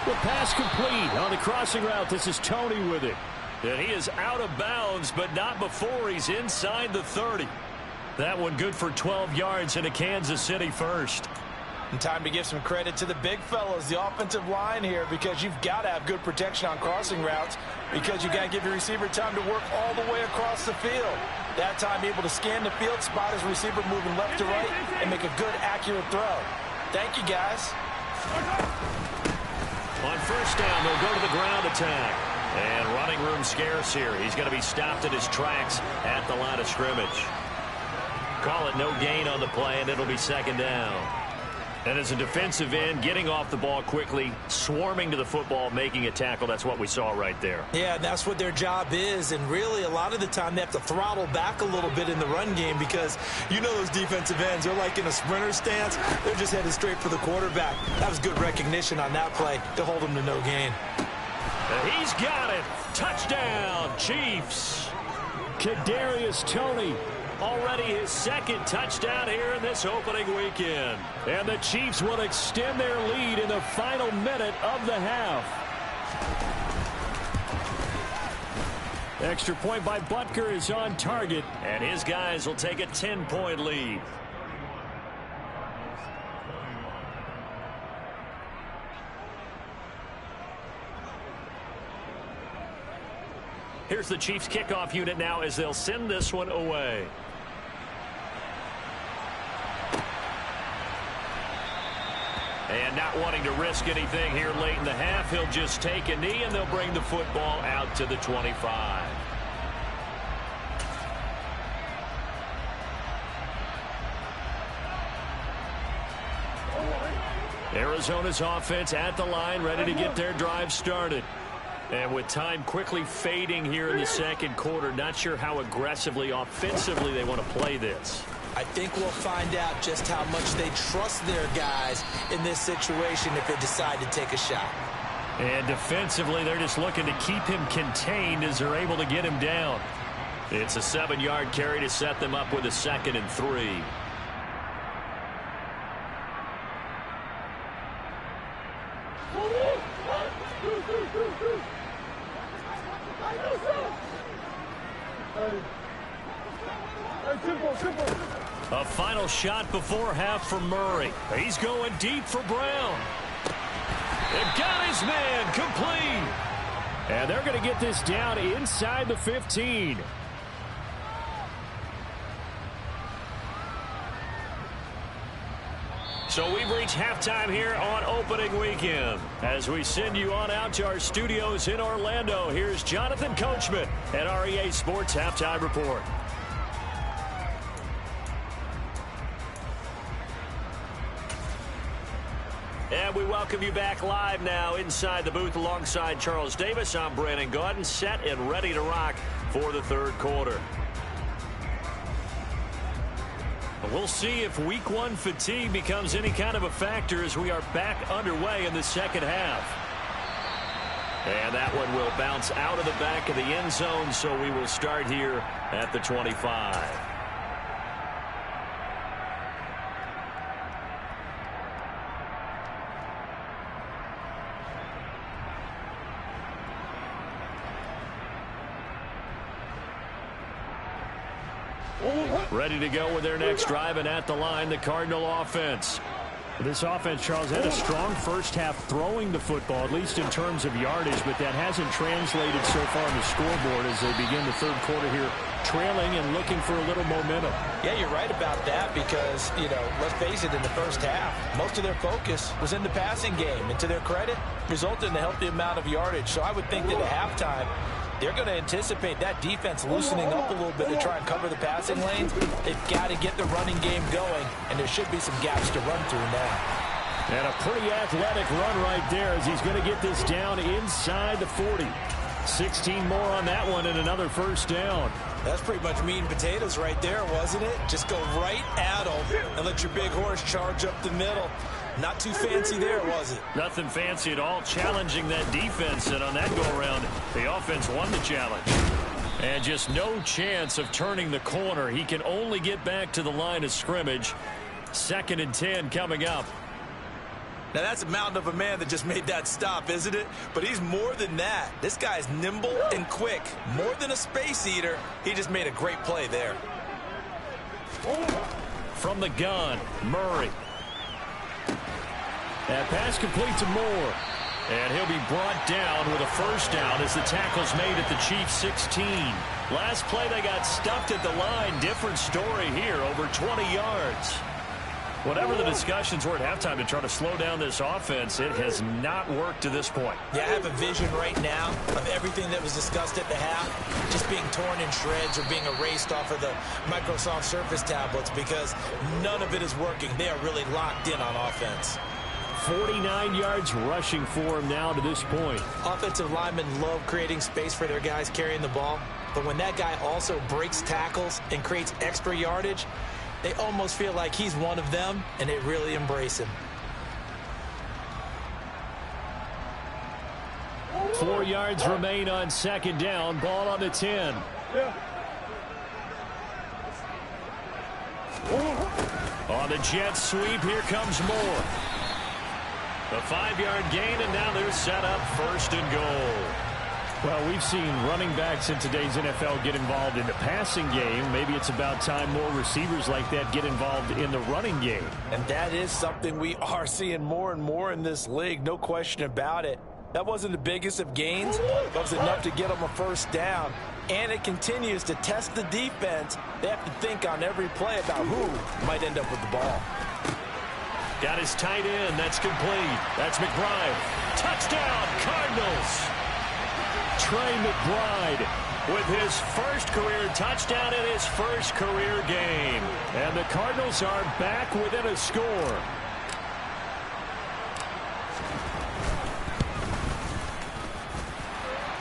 The pass complete on the crossing route. This is Tony with it. And he is out of bounds, but not before he's inside the 30. That one good for 12 yards and a Kansas City first. And time to give some credit to the big fellas, the offensive line here, because you've got to have good protection on crossing routes, because you've got to give your receiver time to work all the way across the field. That time able to scan the field, spot his receiver moving left to right, and make a good, accurate throw. Thank you, guys. On first down, they'll go to the ground attack. And running room scarce here. He's going to be stopped in his tracks at the line of scrimmage. Call it no gain on the play, and it'll be second down. And as a defensive end, getting off the ball quickly, swarming to the football, making a tackle, that's what we saw right there. Yeah, that's what their job is, and really a lot of the time they have to throttle back a little bit in the run game because you know those defensive ends, they're like in a sprinter stance. They're just headed straight for the quarterback. That was good recognition on that play to hold him to no gain. He's got it. Touchdown, Chiefs. Kadarius Toney. Already his second touchdown here in this opening weekend. And the Chiefs will extend their lead in the final minute of the half. Extra point by Butker is on target. And his guys will take a 10-point lead. Here's the Chiefs kickoff unit now as they'll send this one away. And not wanting to risk anything here late in the half, he'll just take a knee and they'll bring the football out to the 25. Arizona's offense at the line, ready to get their drive started. And with time quickly fading here in the second quarter, not sure how aggressively, offensively they want to play this. I think we'll find out just how much they trust their guys in this situation if they decide to take a shot. And defensively, they're just looking to keep him contained as they're able to get him down. It's a 7-yard carry to set them up with a 2nd and 3. A final shot before half for Murray. He's going deep for Brown. It got his man complete. And they're going to get this down inside the 15. So we've reached halftime here on opening weekend. As we send you on out to our studios in Orlando, here's Jonathan Coachman at REA Sports Halftime Report. And we welcome you back live now inside the booth alongside Charles Davis. I'm Brandon Gaudin, set and ready to rock for the third quarter. We'll see if week one fatigue becomes any kind of a factor as we are back underway in the second half. And that one will bounce out of the back of the end zone, so we will start here at the 25. Ready to go with their next drive, and at the line, the Cardinal offense. This offense, Charles, had a strong first half throwing the football, at least in terms of yardage, but that hasn't translated so far on the scoreboard as they begin the third quarter here, trailing and looking for a little momentum. Yeah, you're right about that because, let's face it, in the first half, most of their focus was in the passing game, and to their credit, resulted in a healthy amount of yardage. So I would think that at halftime, they're going to anticipate that defense loosening up a little bit to try and cover the passing lanes. They've got to get the running game going, and there should be some gaps to run through now. And a pretty athletic run right there as he's going to get this down inside the 40. 16 more on that one and another first down. That's pretty much meat and potatoes right there, wasn't it? Just go right at them and let your big horse charge up the middle. Not too fancy there, was it? Nothing fancy at all, challenging that defense, and on that go-around, the offense won the challenge. And just no chance of turning the corner. He can only get back to the line of scrimmage. 2nd and 10 coming up. Now, that's a mountain of a man that just made that stop, isn't it? But he's more than that. This guy's nimble and quick. More than a space eater, he just made a great play there. From the gun, Murray. That pass complete to Moore. And he'll be brought down with a first down as the tackle's made at the Chiefs 16. Last play they got stuffed at the line. Different story here, over 20 yards. Whatever the discussions were at halftime to try to slow down this offense, it has not worked to this point. Yeah, I have a vision right now of everything that was discussed at the half just being torn in shreds or being erased off of the Microsoft Surface tablets because none of it is working. They are really locked in on offense. 49 yards rushing for him now to this point. Offensive linemen love creating space for their guys carrying the ball, but when that guy also breaks tackles and creates extra yardage, they almost feel like he's one of them, and they really embrace him. 4 yards remain on second down. Ball on the 10. On the jet sweep, here comes Moore. A 5-yard gain, and now they're set up first and goal. Well, we've seen running backs in today's NFL get involved in the passing game. Maybe it's about time more receivers like that get involved in the running game. And that is something we are seeing more and more in this league, no question about it. That wasn't the biggest of gains, but it was enough to get them a first down. And it continues to test the defense. They have to think on every play about who might end up with the ball. Got his tight end. That's complete. That's McBride. Touchdown, Cardinals. Trey McBride with his first career touchdown in his first career game. And the Cardinals are back within a score.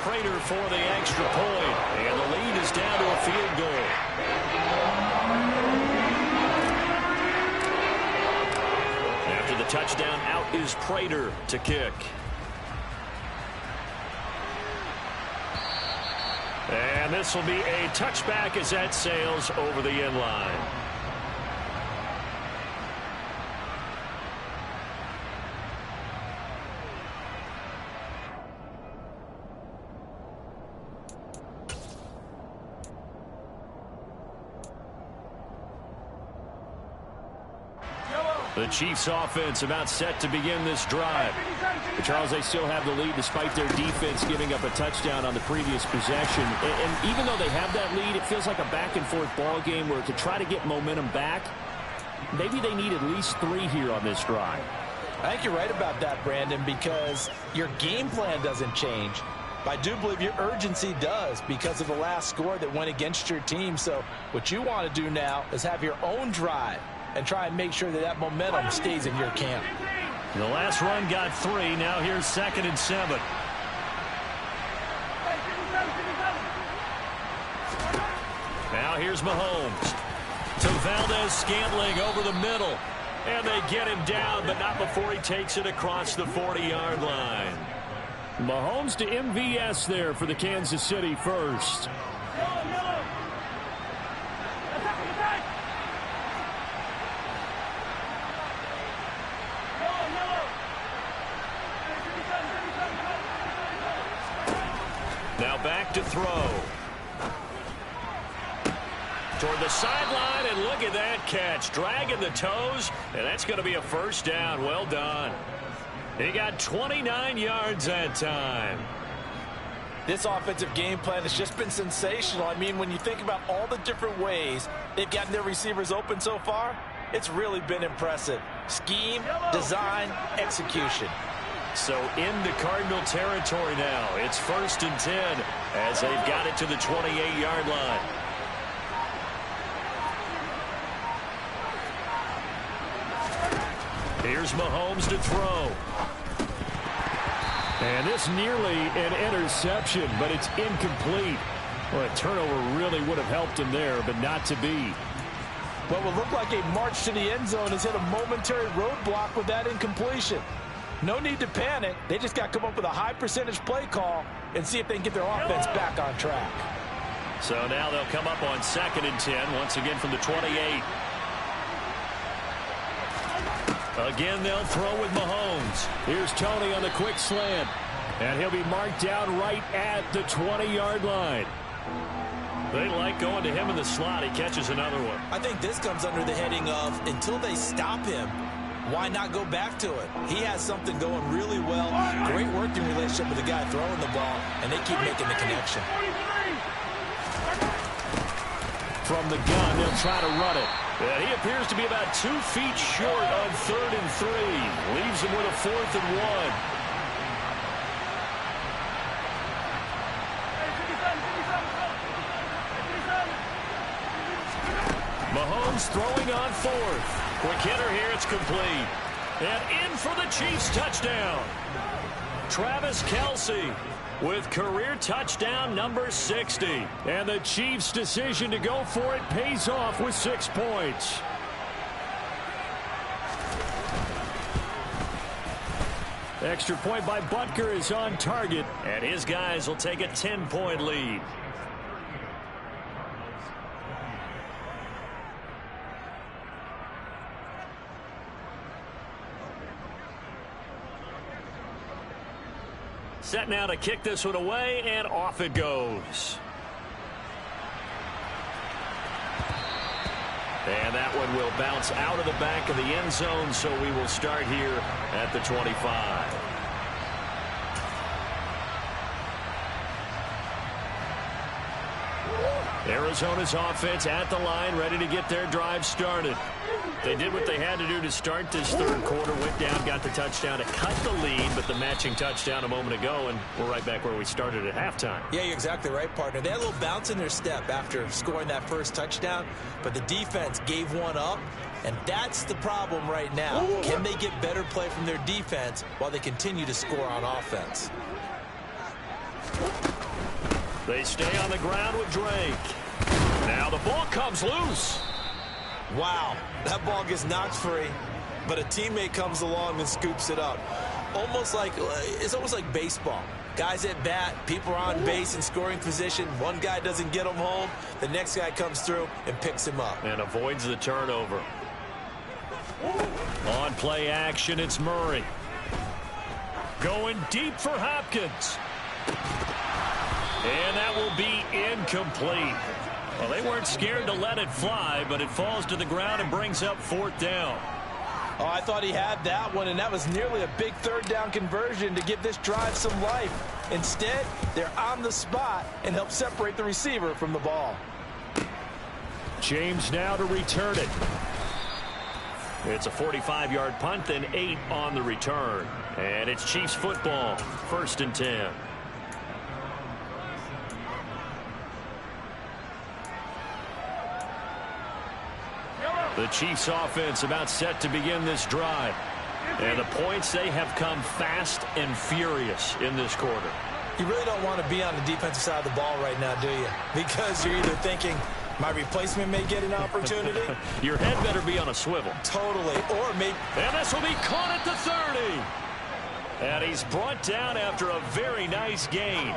Prater for the extra point. And the lead is down to a field goal. After the touchdown, out is Prater to kick. And this will be a touchback as that sails over the end line. The Chiefs offense about set to begin this drive. But Charles, they still have the lead despite their defense giving up a touchdown on the previous possession. And even though they have that lead, it feels like a back-and-forth ball game where to try to get momentum back, maybe they need at least 3 here on this drive. I think you're right about that, Brandon, because your game plan doesn't change. But I do believe your urgency does because of the last score that went against your team. So what you want to do now is have your own drive and try and make sure that that momentum stays in your camp. The last run got 3. Now here's 2nd and 7. Now here's Mahomes. To Valdez-Scantling over the middle. And they get him down, but not before he takes it across the 40-yard line. Mahomes to MVS there for the Kansas City first. Now back to throw. Toward the sideline, and look at that catch. Dragging the toes, and that's going to be a first down. Well done. He got 29 yards that time. This offensive game plan has just been sensational. I mean, when you think about all the different ways they've gotten their receivers open so far, it's really been impressive. Scheme, design, execution. So into Cardinal territory now. It's 1st and 10 as they've got it to the 28-yard line. Here's Mahomes to throw. And this nearly an interception, but it's incomplete. Well, a turnover really would have helped him there, but not to be. What would look like a march to the end zone has hit a momentary roadblock with that incompletion. No need to panic. They just got to come up with a high percentage play call and see if they can get their offense back on track. So now they'll come up on 2nd and 10, once again from the 28. Again, they'll throw with Mahomes. Here's Tony on the quick slant. And he'll be marked down right at the 20-yard line. They like going to him in the slot. He catches another one. I think this comes under the heading of until they stop him, why not go back to it? He has something going really well. Great working relationship with the guy throwing the ball, and they keep making the connection. From the gun, they'll try to run it. And he appears to be about 2 feet short on 3rd and 3. Leaves him with a 4th and 1. Mahomes throwing on 4th. Quick hitter here, it's complete. And in for the Chiefs touchdown. Travis Kelce with career touchdown number 60. And the Chiefs' decision to go for it pays off with 6 points. Extra point by Butker is on target. And his guys will take a 10-point lead. Set now to kick this one away, and off it goes. And that one will bounce out of the back of the end zone, so we will start here at the 25. Arizona's offense at the line, ready to get their drive started. They did what they had to do to start this third quarter, went down, got the touchdown to cut the lead, but the matching touchdown a moment ago, and we're right back where we started at halftime. Yeah, you're exactly right, partner. They had a little bounce in their step after scoring that first touchdown, but the defense gave one up, and that's the problem right now. Can they get better play from their defense while they continue to score on offense? They stay on the ground with Drake. Now the ball comes loose. Wow, that ball gets knocked free, but a teammate comes along and scoops it up. It's almost like baseball. Guys at bat, people are on base in scoring position. One guy doesn't get him home. The next guy comes through and picks him up. And avoids the turnover. On play action, it's Murray. Going deep for Hopkins. And that will be incomplete. Well, they weren't scared to let it fly, but it falls to the ground and brings up 4th down. Oh, I thought he had that one, and that was nearly a big 3rd down conversion to give this drive some life. Instead, they're on the spot and help separate the receiver from the ball. James now to return it. It's a 45-yard punt and 8 on the return. And it's Chiefs football, 1st and 10. The Chiefs offense about set to begin this drive. And the points, they have come fast and furious in this quarter. You really don't want to be on the defensive side of the ball right now, do you? Because you're either thinking, my replacement may get an opportunity. Your head better be on a swivel. Totally. Or maybe. And this will be caught at the 30. And he's brought down after a very nice gain.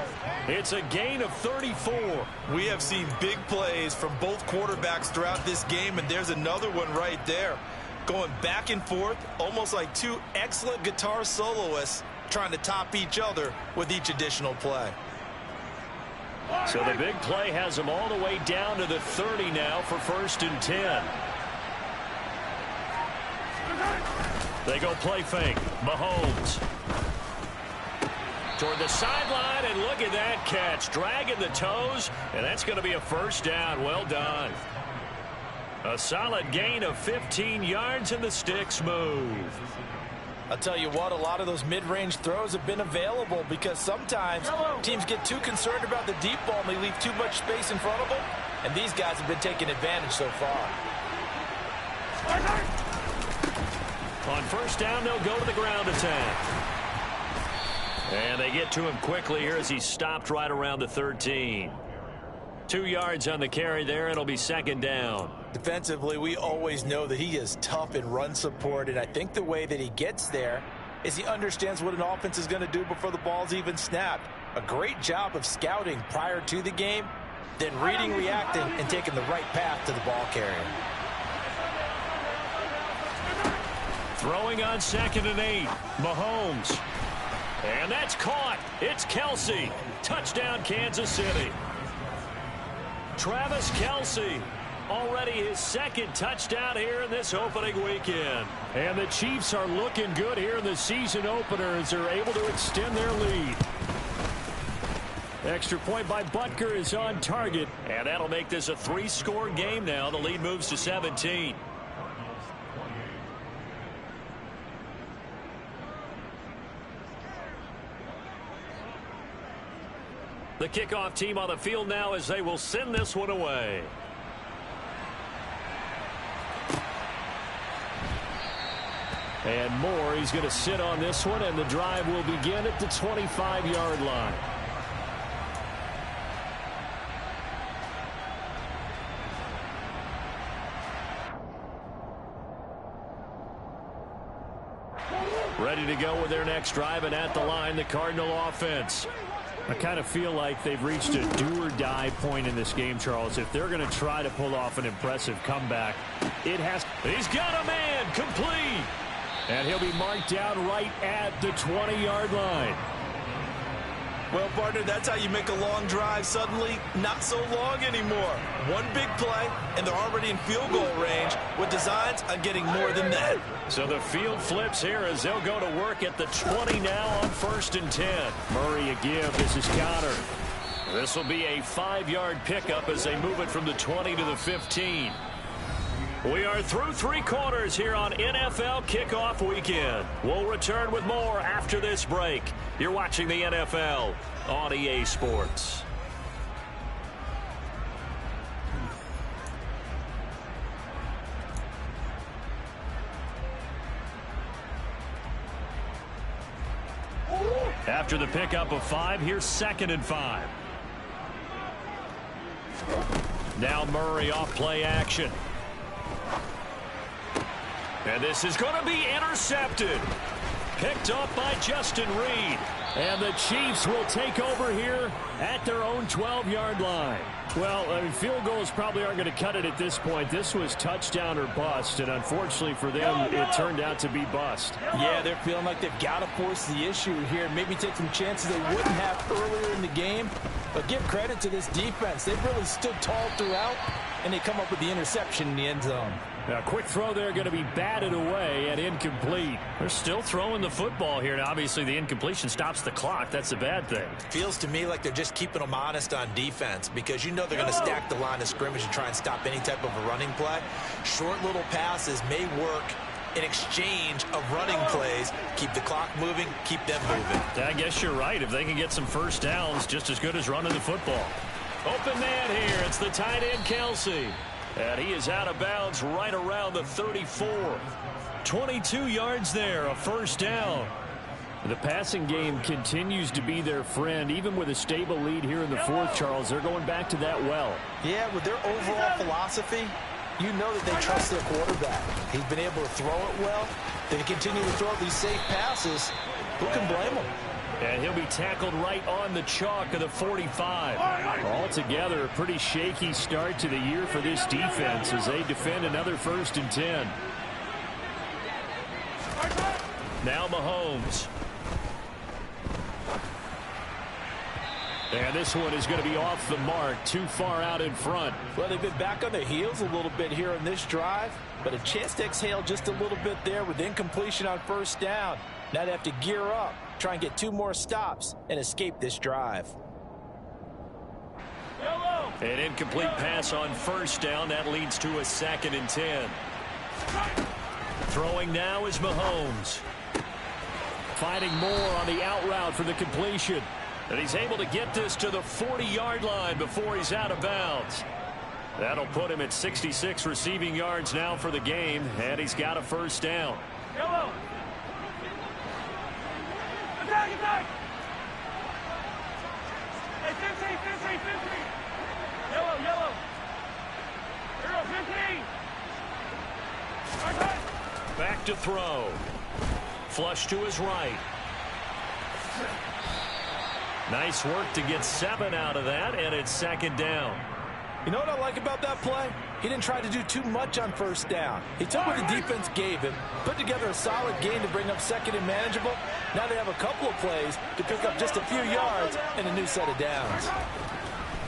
It's a gain of 34. We have seen big plays from both quarterbacks throughout this game, and there's another one right there. Going back and forth, almost like 2 excellent guitar soloists trying to top each other with each additional play. So the big play has them all the way down to the 30 now for 1st and 10. They go play fake. Mahomes. Toward the sideline, and look at that catch. Dragging the toes, and that's going to be a 1st down. Well done. A solid gain of 15 yards, and the sticks move. I'll tell you what, a lot of those mid-range throws have been available because sometimes teams get too concerned about the deep ball and they leave too much space in front of them, and these guys have been taking advantage so far. On 1st down, they'll go to the ground attack. And they get to him quickly here as he's stopped right around the 13. 2 yards on the carry there. It'll be 2nd down. Defensively, we always know that he is tough in run support, and I think the way that he gets there is he understands what an offense is going to do before the ball's even snapped. A great job of scouting prior to the game, then reading, reacting, and taking the right path to the ball carrier. Throwing on 2nd and 8. Mahomes. And that's caught. It's Kelce. Touchdown, Kansas City. Travis Kelce. Already his 2nd touchdown here in this opening weekend. And the Chiefs are looking good here in the season opener as they're able to extend their lead. Extra point by Butker is on target. And that'll make this a 3-score game now. The lead moves to 17. The kickoff team on the field now as they will send this one away. And Moore, he's going to sit on this one, and the drive will begin at the 25-yard line. Ready to go with their next drive, and at the line, the Cardinal offense. I kind of feel like they've reached a do-or-die point in this game, Charles. If they're going to try to pull off an impressive comeback, it has. He's got a man, complete. And he'll be marked down right at the 20-yard line. Well, partner, that's how you make a long drive suddenly not so long anymore. One big play, and they're already in field goal range with designs on getting more than that. So the field flips here as they'll go to work at the 20 now on 1st and 10. Murray a give. This is Connor. This will be a 5-yard pickup as they move it from the 20 to the 15. We are through 3 quarters here on NFL Kickoff Weekend. We'll return with more after this break. You're watching the NFL on EA Sports. After the pickup of 5, here's 2nd and 5. Now Murray off play action. And this is going to be intercepted. Picked up by Justin Reed. And the Chiefs will take over here at their own 12-yard line. Well, I mean, field goals probably aren't going to cut it at this point. This was touchdown or bust, and unfortunately for them, it turned out to be bust. Yeah, they're feeling like they've got to force the issue here, maybe take some chances they wouldn't have earlier in the game. But give credit to this defense. They've really stood tall throughout, and they come up with the interception in the end zone. A quick throw there going to be batted away and incomplete. They're still throwing the football here, and obviously the incompletion stops the clock. That's a bad thing. Feels to me like they're just keeping them honest on defense because you know they're going to stack the line of scrimmage and try and stop any type of a running play. Short little passes may work in exchange of running plays. Keep the clock moving, keep them moving. I guess you're right. If they can get some first downs, just as good as running the football. Open man here. It's the tight end, Kelsey. And he is out of bounds right around the 34. 22 yards there, a first down. The passing game continues to be their friend. Even with a stable lead here in the 4th, Charles, they're going back to that well. Yeah, with their overall philosophy, you know that they trust their quarterback. He's been able to throw it well. They continue to throw these safe passes. Who can blame them? And he'll be tackled right on the chalk of the 45. Altogether, a pretty shaky start to the year for this defense as they defend another 1st and 10. Now Mahomes. And this one is going to be off the mark, too far out in front. Well, they've been back on their heels a little bit here in this drive, but a chance to exhale just a little bit there with incompletion on 1st down. Now they have to gear up, try and get 2 more stops, and escape this drive. An incomplete pass on 1st down. That leads to a 2nd and 10. Throwing now is Mahomes. Fighting more on the out route for the completion. And he's able to get this to the 40-yard line before he's out of bounds. That'll put him at 66 receiving yards now for the game, and he's got a first down. Yellow. Attack, attack. Hey, 15. Yellow. Hero, 15. Back to throw. Flush to his right. Nice work to get 7 out of that, and it's 2nd down. You know what I like about that play? He didn't try to do too much on 1st down. He took what the defense gave him, put together a solid game to bring up 2nd and manageable. Now they have a couple of plays to pick up just a few yards and a new set of downs.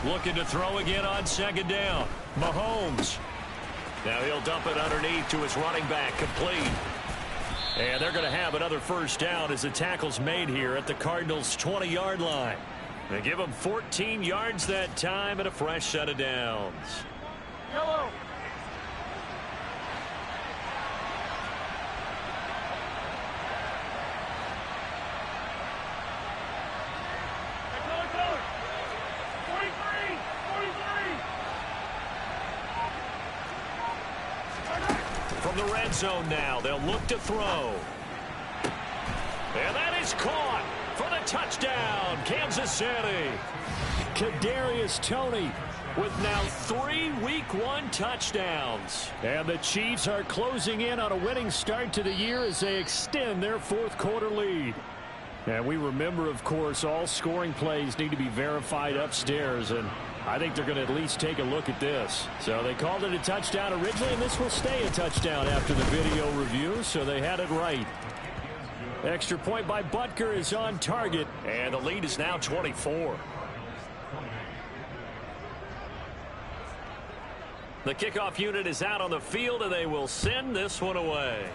Looking to throw again on 2nd down. Mahomes. Now he'll dump it underneath to his running back, complete. And they're going to have another first down as the tackle's made here at the Cardinals' 20-yard line. They give him 14 yards that time and a fresh set of downs. Yellow. Color. 43. 43. From the red zone now, they'll look to throw. And that is caught for the touchdown, Kansas City. Kadarius Toney with now 3 Week 1 touchdowns. And the Chiefs are closing in on a winning start to the year as they extend their fourth quarter lead. And we remember, of course, all scoring plays need to be verified upstairs, and I think they're going to at least take a look at this. So they called it a touchdown originally, and this will stay a touchdown after the video review, so they had it right. Extra point by Butker is on target, and the lead is now 24. The kickoff unit is out on the field, and they will send this one away.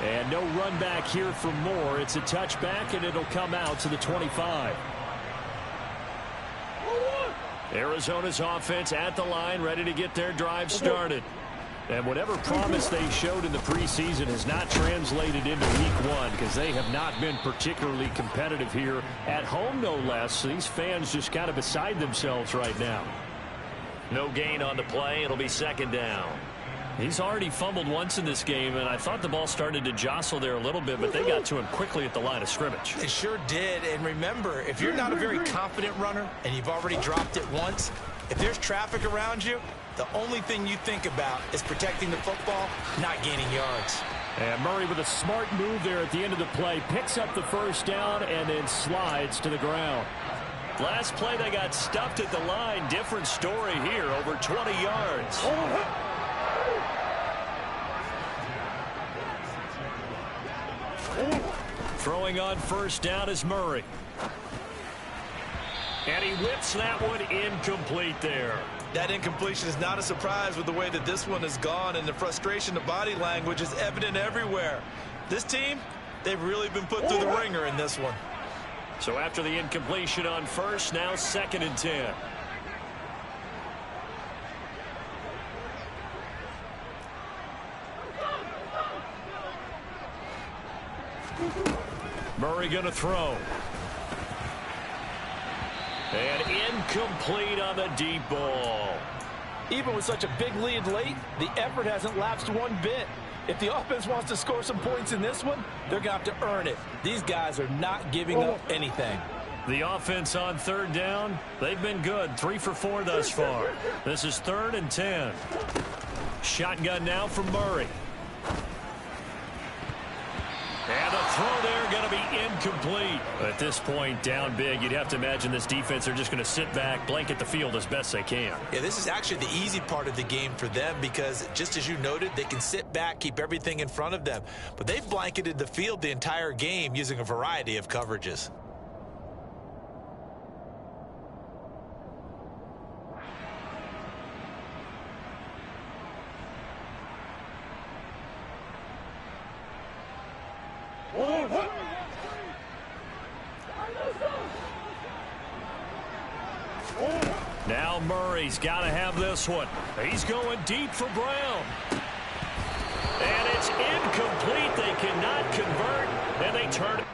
And no run back here for Moore. It's a touchback, and it'll come out to the 25. Arizona's offense at the line, ready to get their drive started. And whatever promise they showed in the preseason has not translated into Week 1 because they have not been particularly competitive here at home, no less. These fans just kind of beside themselves right now. No gain on the play. It'll be second down. He's already fumbled once in this game, and I thought the ball started to jostle there a little bit, but they got to him quickly at the line of scrimmage. They sure did. And remember, if you're not a very confident runner and you've already dropped it once, if there's traffic around you, the only thing you think about is protecting the football, not gaining yards. And Murray with a smart move there at the end of the play, picks up the first down and then slides to the ground. Last play they got stuffed at the line. Different story here, over 20 yards. Throwing on first down is Murray. And he whips that one incomplete there. That incompletion is not a surprise with the way that this one has gone, and the frustration of body language is evident everywhere. This team, they've really been put through the ringer in this one. So after the incompletion on first, now 2nd and 10. Murray going to throw. And incomplete on the deep ball. Even with such a big lead late, the effort hasn't lapsed one bit. If the offense wants to score some points in this one, they're going to have to earn it. These guys are not giving up anything. The offense on third down, they've been good. 3 for 4 thus far. This is 3rd and 10. Shotgun now from Murray. And the throw there going to be incomplete. At this point, down big, you'd have to imagine this defense are just going to sit back, blanket the field as best they can. Yeah, this is actually the easy part of the game for them because, just as you noted, they can sit back, keep everything in front of them. But they've blanketed the field the entire game using a variety of coverages. Now Murray's got to have this one. He's going deep for Brown. And it's incomplete. They cannot convert, and they turn it.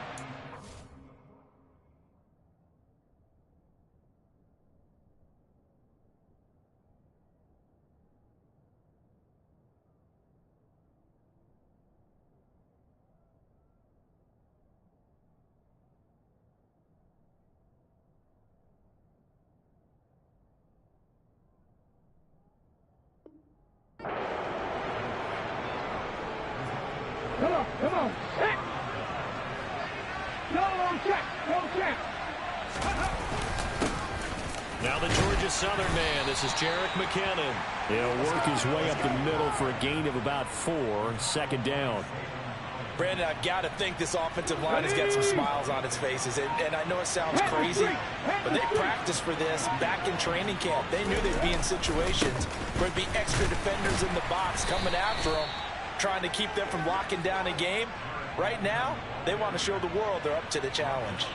Come on. Check. No, check. Now the Georgia Southern man. This is Jerick McKinnon. He'll work his way up the middle for a gain of about 4. 2nd down. Brandon, I've got to think this offensive line has got some smiles on its faces. And I know it sounds crazy, but they practiced for this back in training camp. They knew they'd be in situations where there'd be extra defenders in the box coming after them, trying to keep them from locking down a game. Right now, they want to show the world they're up to the challenge.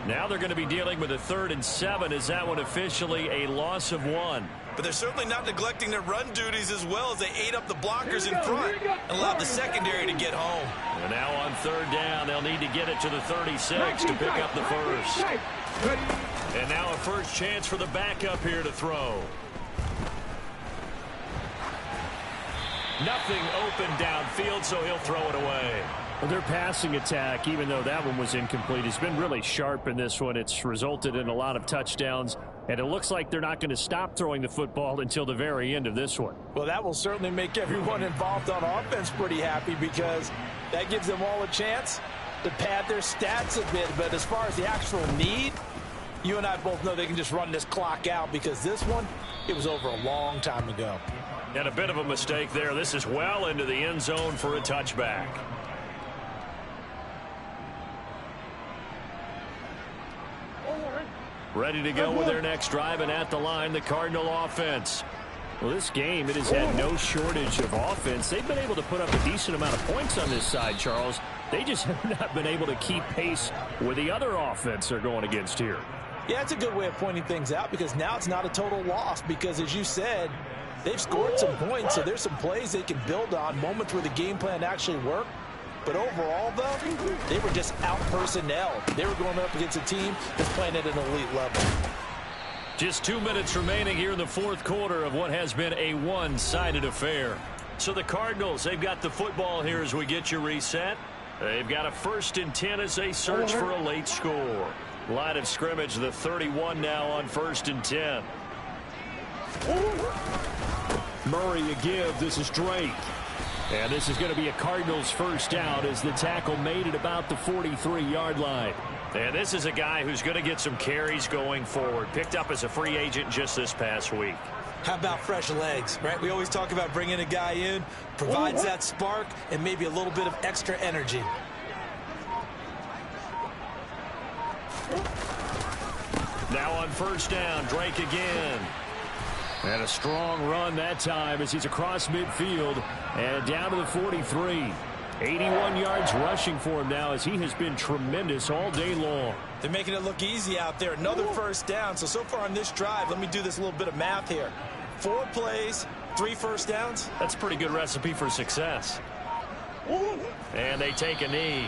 Now they're going to be dealing with a 3rd and 7. Is that one officially a loss of 1? But they're certainly not neglecting their run duties as well, as they ate up the blockers in front and allowed the secondary to get home. And now on 3rd down, they'll need to get it to the 36 to pick up the first. And now a first chance for the backup here to throw. Nothing open downfield, so he'll throw it away. Well, their passing attack, even though that one was incomplete, has been really sharp in this one. It's resulted in a lot of touchdowns, and it looks like they're not going to stop throwing the football until the very end of this one. Well, that will certainly make everyone involved on offense pretty happy, because that gives them all a chance to pad their stats a bit. But as far as the actual need, you and I both know they can just run this clock out, because this one, it was over a long time ago. And a bit of a mistake there. This is well into the end zone for a touchback. Ready to go with their next drive, and at the line, the Cardinal offense. Well, this game, it has had no shortage of offense. They've been able to put up a decent amount of points on this side, Charles. They just have not been able to keep pace with the other offense they're going against here. Yeah, it's a good way of pointing things out, because now it's not a total loss, because as you said, they've scored some points, so there's some plays they can build on, moments where the game plan actually worked. But overall, though, they were just out-personnel. They were going up against a team that's playing at an elite level. Just 2 minutes remaining here in the 4th quarter of what has been a one-sided affair. So the Cardinals, they've got the football here as we get you reset. They've got a 1st and 10 as they search for a late score. Line of scrimmage, the 31 now on 1st and 10. Murray a give. This is Drake. And this is going to be a Cardinals first down as the tackle made at about the 43-yard line. And this is a guy who's going to get some carries going forward. Picked up as a free agent just this past week. How about fresh legs, right? We always talk about bringing a guy in, provides that spark and maybe a little bit of extra energy. Now on first down, Drake again. And a strong run that time as he's across midfield and down to the 43. 81 yards rushing for him now, as he has been tremendous all day long. They're making it look easy out there. Another first down. So far on this drive, let me do this little bit of math here. 4 plays, 3 first downs. That's a pretty good recipe for success. And they take a knee.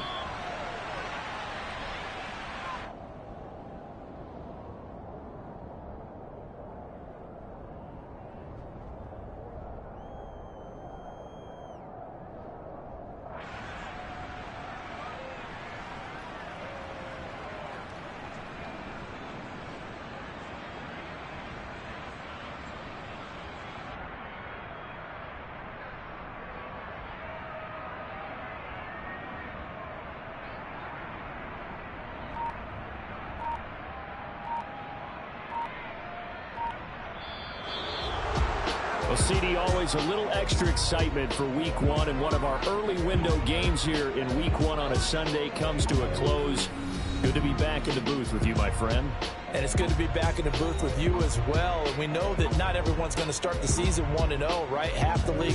Well, CD, always a little extra excitement for Week 1, and one of our early window games here in Week 1 on a Sunday comes to a close. Good to be back in the booth with you, my friend. And it's good to be back in the booth with you as well. And we know that not everyone's going to start the season 1-0, right? Half the league